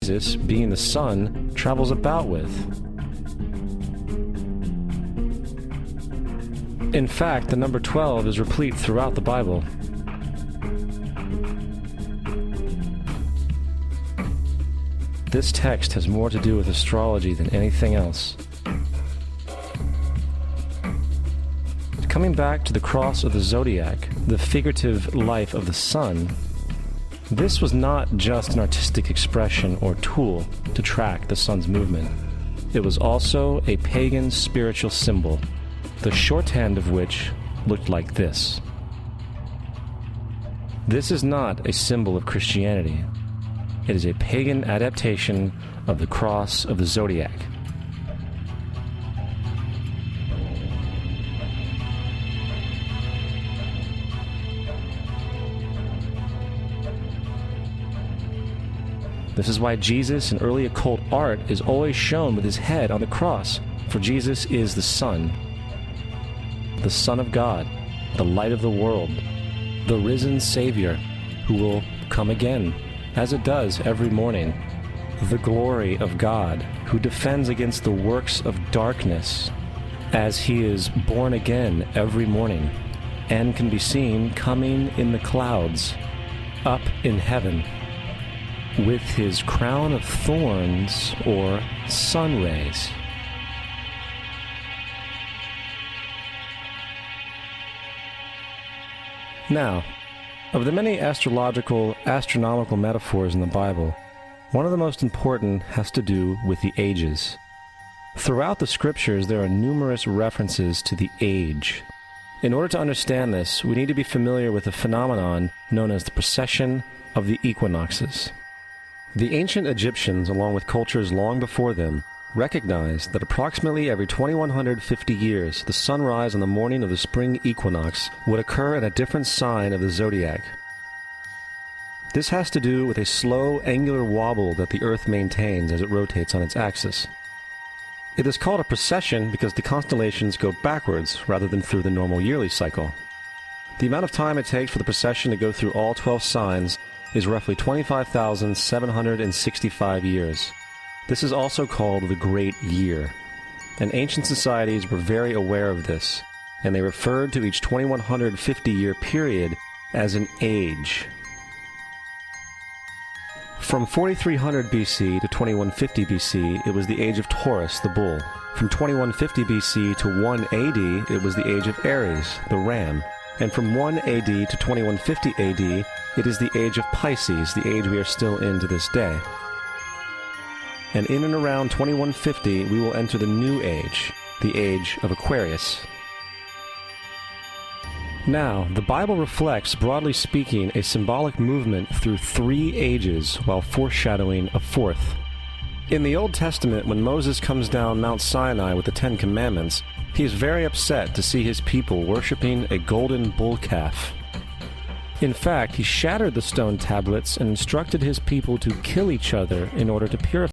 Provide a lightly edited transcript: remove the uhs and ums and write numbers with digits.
Jesus, being the Son, travels about with. In fact, the number 12 is replete throughout the Bible. This text has more to do with astrology than anything else. Coming back to the cross of the zodiac, the figurative life of the sun, this was not just an artistic expression or tool to track the sun's movement. It was also a pagan spiritual symbol, the shorthand of which looked like this. This is not a symbol of Christianity. It is a pagan adaptation of the cross of the zodiac. This is why Jesus in early occult art is always shown with his head on the cross, for Jesus is the Son of God, the light of the world, the risen Savior who will come again, as it does every morning, the glory of God who defends against the works of darkness as he is born again every morning and can be seen coming in the clouds up in heaven with his crown of thorns or sun rays. Now, of the many astronomical metaphors in the Bible, one of the most important has to do with the ages. Throughout the scriptures, there are numerous references to the age. In order to understand this, we need to be familiar with a phenomenon known as the precession of the equinoxes. The ancient Egyptians, along with cultures long before them, recognized that approximately every 2150 years, the sunrise on the morning of the spring equinox would occur in a different sign of the zodiac. This has to do with a slow, angular wobble that the Earth maintains as it rotates on its axis. It is called a precession because the constellations go backwards rather than through the normal yearly cycle. The amount of time it takes for the precession to go through all 12 signs is roughly 25,765 years. This is also called the Great Year, and ancient societies were very aware of this, and they referred to each 2150-year period as an age. From 4300 BC to 2150 BC, it was the age of Taurus, the bull. From 2150 BC to 1 AD, it was the age of Aries, the ram. And from 1 AD to 2150 AD, it is the age of Pisces, the age we are still in to this day. And in and around 2150, we will enter the new age, the age of Aquarius. Now, the Bible reflects, broadly speaking, a symbolic movement through 3 ages while foreshadowing a 4th. In the Old Testament, when Moses comes down Mount Sinai with the 10 Commandments, he is very upset to see his people worshiping a golden bull calf. In fact, he shattered the stone tablets and instructed his people to kill each other in order to purify